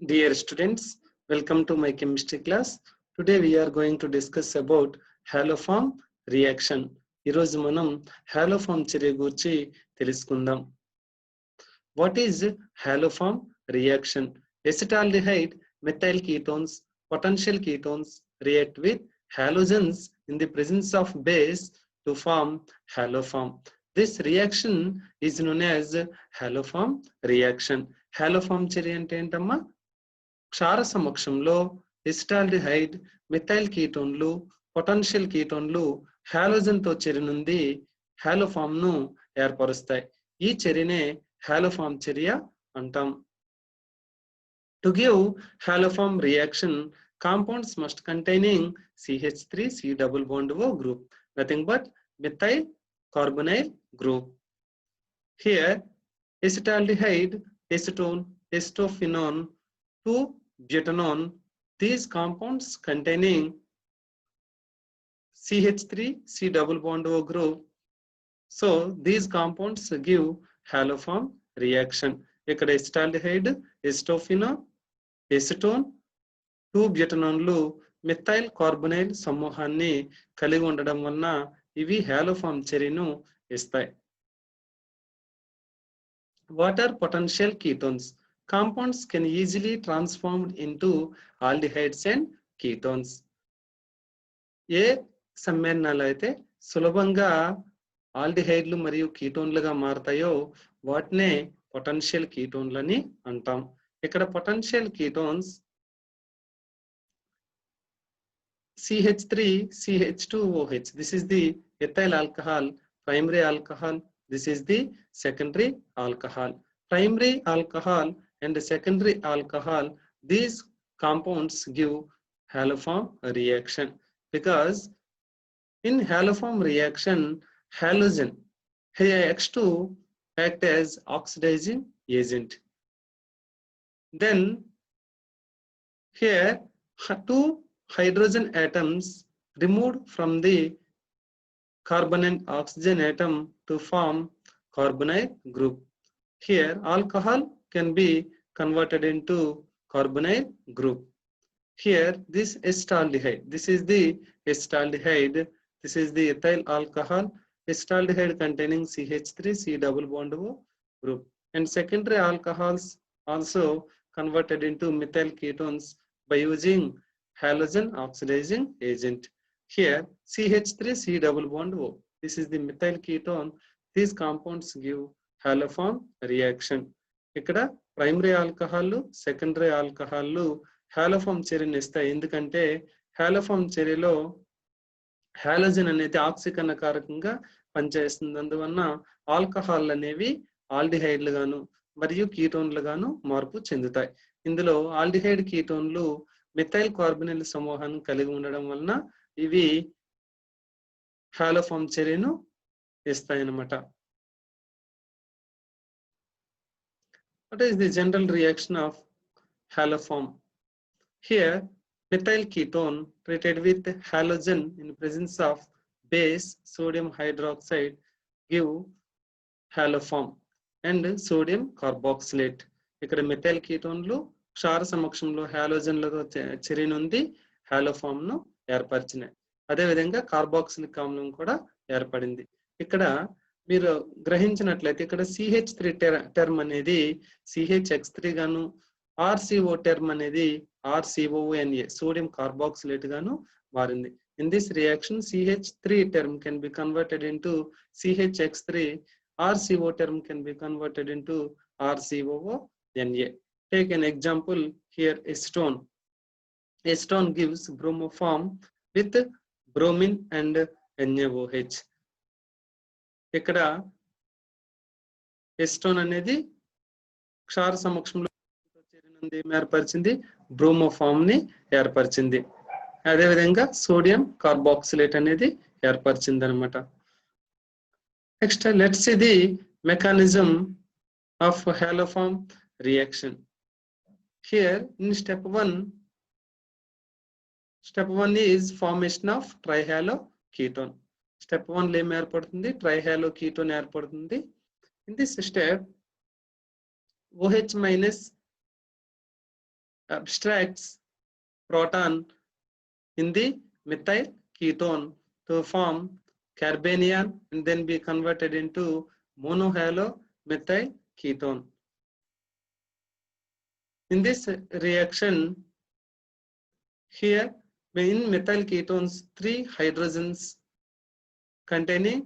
Dear students, welcome to my chemistry class. Today we are going to discuss about haloform reaction. ఈరోజు మనం haloform చర్య గురించి తెలుసుకుందాం. What is haloform reaction? Acetaldehyde methyl ketones, potential ketones react with halogens in the presence of base to form haloform. This reaction is known as haloform reaction. Haloform చర్య అంటే ఏంటమ్మా? క్షార సమక్షంలో acetaldehyde methyl కీటోన్లు potential కీటోన్లు halogen తో చేరినుంది హాలోఫామ్ ను ఏర్పరుస్తాయి. ఈ చర్యనే haloform చర్య అంటాం. To give haloform reaction compounds must containing CH3 C double bond O group, nothing but methyl carbonyl group. Here acetaldehyde, acetone, acetophenone, 2-butanone, these compounds containing CH3 C double bond O group. So these compounds give haloform reaction. ఇక్కడ acetaldehyde, acetophenone, acetone, 2-butanone methyl carbonyl సమూహాన్ని కలిగి ఉండడం వలన ఇవి హాలోఫామ్ చర్యను ఇస్తాయి. What are potential ketones? Compounds can easily transformed into aldehydes and ketones. ఏ సమ్మేళనాలు అయితే సులభంగా ఆల్డిహైడ్లు మరియు కీటోన్లుగా మారతాయో వాటినే పొటెన్షియల్ కీటోన్లని అంటాం. ఇక్కడ potential ketones CH3 CH2OH, this is the ethyl alcohol, primary alcohol, this is the secondary alcohol. Primary alcohol and secondary alcohol, these compounds give haloform reaction because in haloform reaction halogen H2 act as oxidizing agent. Then here two hydrogen atoms removed from the carbon and oxygen atom to form carbonyl group. Here alcohol can be converted into carbonyl group. Here this acetaldehyde, this is the acetaldehyde, this is the ethyl alcohol, acetaldehyde containing CH3 C double bond O group, and secondary alcohols also converted into methyl ketones by using halogen oxidizing agent. Here CH3 C double bond O, this is the methyl ketone. These compounds give haloform reaction. ఇక్కడ primary alcohol secondary alcohol హాలోఫామ్ చర్యను ఇస్తాయి. ఎందుకంటే హాలోఫామ్ చర్యలో halogen అనేది ఆక్సీకరణ కారకంగా పనిచేస్తుంది. అందువలన ఆల్కహాల్ అనేవి ఆల్డిహైడ్లు గాను మరియు కీటోన్లు గాను మార్పు చెందుతాయి. ఇందులో ఆల్డిహైడ్ కీటోన్లు మిథైల్ కార్బొనైల్ సమూహాన్ని కలిగి ఉండడం వలన ఇవి హాలోఫామ్ చర్యను ఇస్తాయన్నమాట. What is the general reaction of haloform? Here methyl ketone treated with halogen in presence of base sodium hydroxide give haloform and sodium carboxylate. ఇక్కడ మిథైల్ కీటోన్లు క్షార సమక్షంలో హాలోజన్లతో చర్యనుంది హాలోఫామ్ ను ఏర్పరిచినాయి. అదేవిధంగా కార్బాక్సిలిక్ ఆమ్లం కూడా ఏర్పడింది. ఇక్కడ మీరు గ్రహించినట్లయితే ఇక్కడ CH3 టర్మ్ అనేది CHX3 గాను, RCO టర్మ్ అనేది RCONA సోడియం కార్బాక్సిలేట్ గాను మారింది. In this reaction CH3 term can be converted into CHX3, RCO term can be converted into RCOONA. Take an example here, acetone. Acetone gives bromoform with bromine and NaOH. ఇక్కడ ఎస్టోన్ అనేది క్షార సమక్షంలో చేరినంది ఏర్పరిచింది, బ్రోమోఫామ్ ని ఏర్పరిచింది. అదేవిధంగా sodium carboxylate అనేది ఏర్పరిచింది అనమాట. Next let's see the mechanism of haloform reaction. Here in step 1 is formation of trihaloketone. Step 1 లో ఏం ఏర్పడుతుంది? ట్రైహాలోకీటోన్ ఏర్పడుతుంది. In this step OH minus abstracts proton in the methyl ketone to form carbanion and then be converted into monohalo methyl ketone. In this reaction, here in methyl ketones, 3 hydrogens containing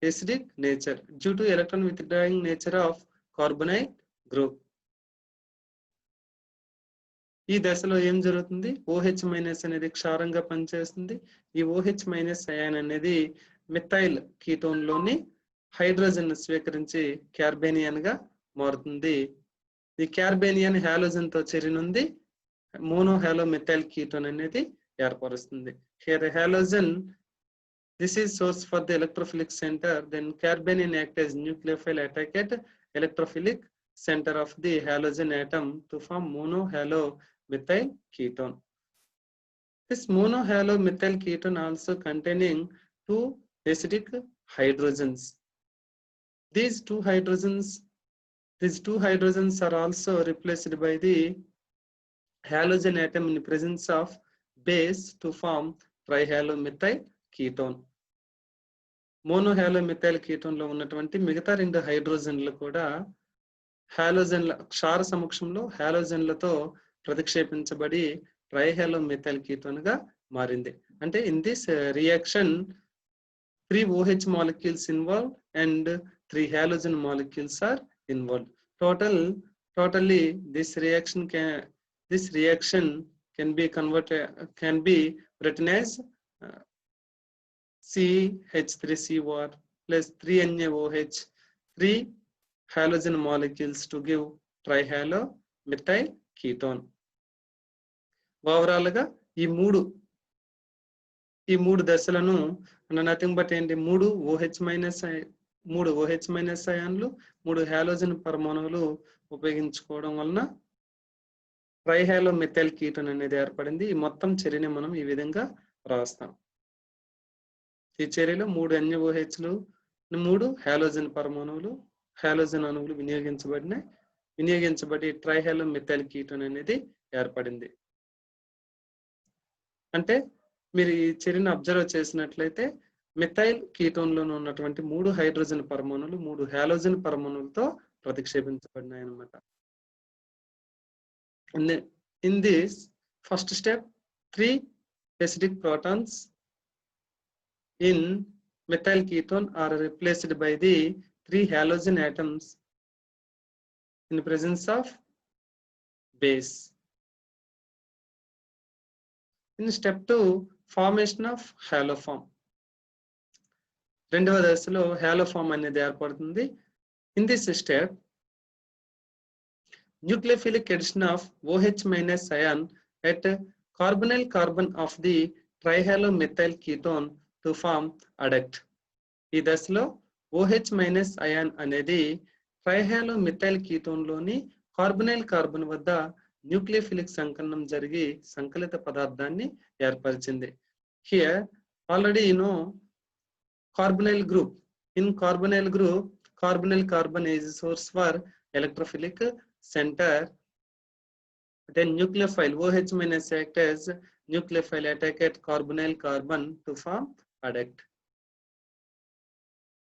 acidic nature due to electron withdrawing nature of carbonyl group. ఈ దశలో ఏం జరుగుతుంది? OH minus అనేది క్షారంగా పనిచేస్తుంది. ఈ OH minus ion అనేది methyl ketone లోని hydrogen స్వీకరించి కార్బేనియన్ గా మారుతుంది. ఈ కార్బేనియన్ హాలోజన్ తో చేరినుంది మోనో హాలో మిథైల్ కీటోన్ అనేది ఏర్పరుస్తుంది. Here halogen, this is source for the electrophilic center, then carbanion act as nucleophile attack at electrophilic center of the halogen atom to form monohalo methyl ketone. This monohalo methyl ketone also containing 2 acidic hydrogens. These two hydrogens are also replaced by the halogen atom in presence of base to form trihalomethyl ketone. Monohalo methyl ketone లో ఉన్నటువంటి మిగతా 2 హైడ్రోజన్లు కూడా హాలోజన్ల క్షార సమక్షంలో హాలోజన్లతో ప్రతిక్షేపించబడి ట్రైహాలో methyl ketone గా మారింది. అంటే in this reaction 3 OH molecules involved and 3 halogen molecules are involved. Totally this reaction can be written as CH3COR plus 3NaOH, 3 halogen molecules to give trihalo methyl ketone. Overall గా ఈ మూడు దశలను nothing but ఏంటి 3 OH minus అయాన్లు 3 halogen పరమాణువులు ఉపయోగించుకోవడం వలన ట్రైహాలో methyl ketone అనేది ఏర్పడింది. ఈ మొత్తం చర్యని మనం ఈ విధంగా రాస్తాం. ఈ చర్యలో 3 NaOHలు 3 హాలోజన్ పరమాణువులు హాలోజన్ అణువులు వినియోగించబడి ట్రైహాలో మిథైల్ కీటోన్ అనేది ఏర్పడింది. అంటే మీరు ఈ చర్యను అబ్జర్వ్ చేసినట్లయితే మిథైల్ కీటోన్ లోనే ఉన్నటువంటి 3 హైడ్రోజన్ పరమాణువులు 3 హాలోజన్ పరమాణువులతో ప్రతిక్షేపించబడినాయి అన్నమాట. In this first step, 3 acidic protons in methyl ketone are replaced by the 3 halogen atoms in presence of base. In step 2, formation of haloform. రెండవ దశలో హాలోఫామ్ అనేది ఏర్పడుతుంది. In this step, nucleophilic addition of OH minus ion at carbonyl carbon of the trihalomethyl ketone to form adduct. ఈ దశలో OH minus ion అనేది ట్రైహాలోమిథైల్ ketone లోని carbonyl carbon వద్ద nucleophilic సంకలనం జరిగి సంకలిత పదార్థాన్ని ఏర్పరిచింది. Here already you know carbonyl group. In carbonyl group, carbonyl carbon is source for electrophilic center. Then nucleophile OH minus act as nucleophile attack at carbonyl carbon to form adduct.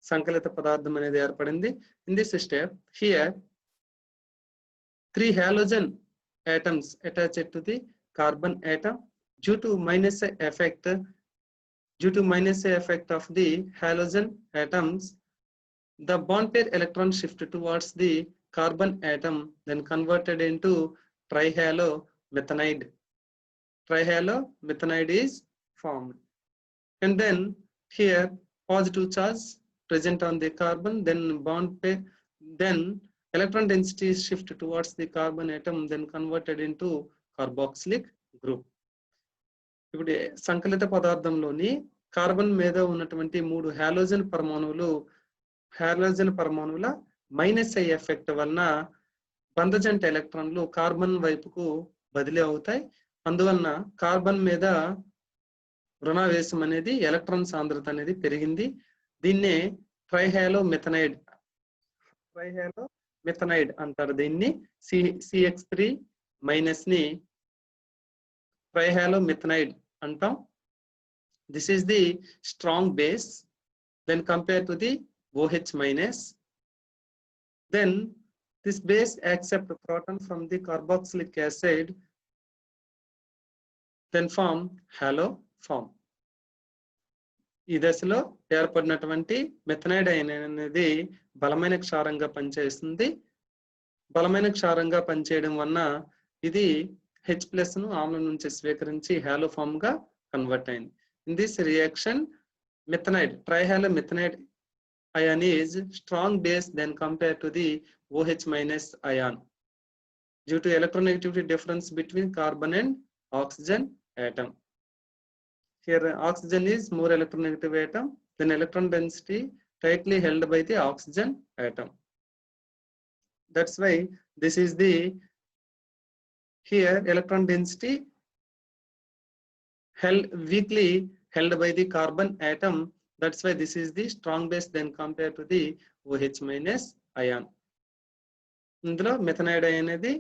సంకలిత పదార్థం అనేది ఏర్పడింది. In this step, here 3 halogen atoms attached to the carbon atom due to minus effect of the halogen atoms. The bond pair electron shift towards the carbon atom, then converted into trihalomethanide. Trihalomethanide is formed, and then here positive charge present on the carbon, then bond pair, then electron density shift towards the carbon atom, then converted into carboxylic group. ఇప్పుడు సంకలిత పదార్థంలోని carbon మీద ఉన్నటువంటి 3 halogen పరమాణువుల minus I effect వలన బంధజంట ఎలక్ట్రాన్లు carbon వైపుకు బదిలీ అవుతాయి. అందువలన carbon మీద రుణావేశం అనేది ఎలక్ట్రాన్ సాంద్రత అనేది పెరిగింది. దీన్నే ట్రైహాలోమెథనైడ్ అంటారు. దీన్ని CH3 మైనస్ ని ట్రైహాలోమిథనైడ్ అంటాం. This is the strong base when compared to the OH minus. Then this base accept proton from the carboxylic acid, then form haloform. ఈ దశలో ఏర్పడినటువంటి మెథనైడ్ అయాన్ అనేది బలమైన క్షారంగా పనిచేస్తుంది. బలమైన క్షారంగా పనిచేయడం వలన ఇది H+ ను ఆమ్లం నుంచి స్వీకరించి హాలోఫామ్ గా కన్వర్ట్ అయింది. In this reaction, methanide, trihalomethanide ion is strong base than compared to the OH minus ion due to electronegativity difference between carbon and oxygen atom. Here oxygen is more electronegative atom, then electron density tightly held by the oxygen atom. That's why this is the here electron density weakly held by the carbon atom. That's why this is the strong base then compared to the OH minus ion. ఇందులో మెథనైడ్ అనేది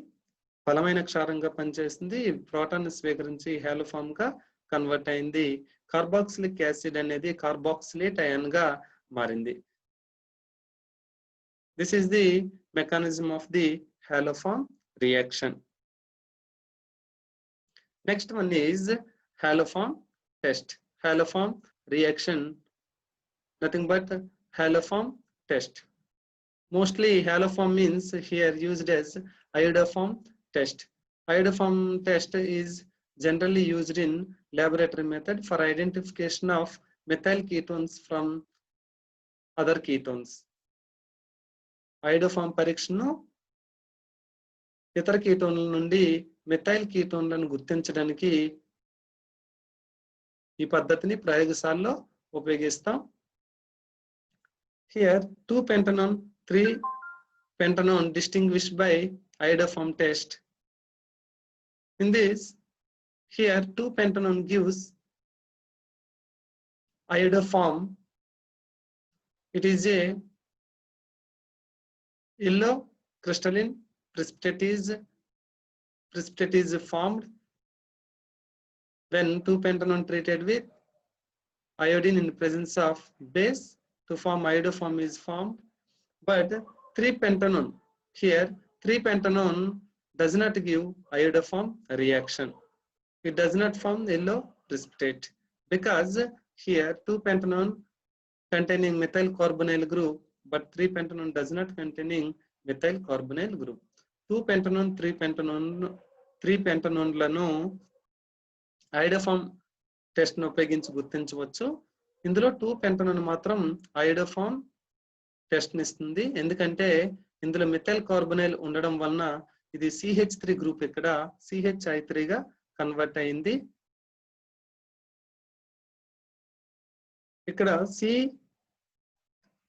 బలమైన క్షారంగా పనిచేస్తుంది. Proton స్వీకరించి హాలోఫామ్ గా convert అయింది. Carboxylic acid అనేది carboxylate ion గా మారింది. This is the mechanism of the haloform reaction. Next one is haloform test. Haloform reaction, nothing but haloform test. Mostly haloform means here used as iodoform test. Iodoform test is generally used in laboratory method for identification of methyl ketones from other ketones. Iodoform పరీక్షను ఇతర కీటోన్ల నుండి methyl కీటోన్లను గుర్తించడానికి ఈ పద్ధతిని ప్రయోగశాలలో ఉపయోగిస్తాం. Here 2-pentanone, 3-pentanone distinguished by iodoform test. In this, here 2-pentanone gives iodoform. It is a yellow crystalline precipitate is formed when 2-pentanone treated with iodine in the presence of base to form iodoform is formed. But 3-pentanone, here 3-pentanone does not give iodoform reaction. It does not form yellow precipitate because here 2-pentanone containing methyl carbonyl group, but 3-pentanone does not containing methyl carbonyl group. 2-pentanone, 3-pentanone లను ఐడోఫామ్ test ను ఉపయోగించి గుర్తించవచ్చు. ఇందులో 2-pentanone మాత్రం ఐడోఫామ్ test ని ఇస్తుంది. ఎందుకంటే ఇందులో మిథైల్ కార్బొనైల్ ఉండడం వలన ఇది CH3 గ్రూప్ ఇక్కడ CHI3 గా కన్వర్ట్ అయింది. ఇక్కడ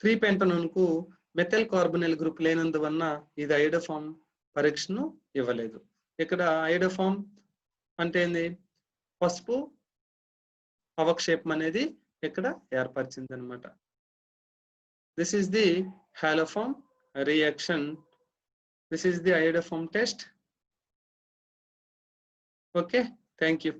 3-pentanone కు మెథైల్ కార్బొనైల్ గ్రూప్ లేనందువలన ఇది ఐడోఫామ్ పరీక్షను ఇవ్వలేదు. ఇక్కడ ఐడోఫామ్ అంటే ఏంది? పసుపు అవక్షేపం అనేది ఇక్కడ ఏర్పరిచింది అన్నమాట. This is the haloform reaction. This is the iodoform test. Okay, thank you.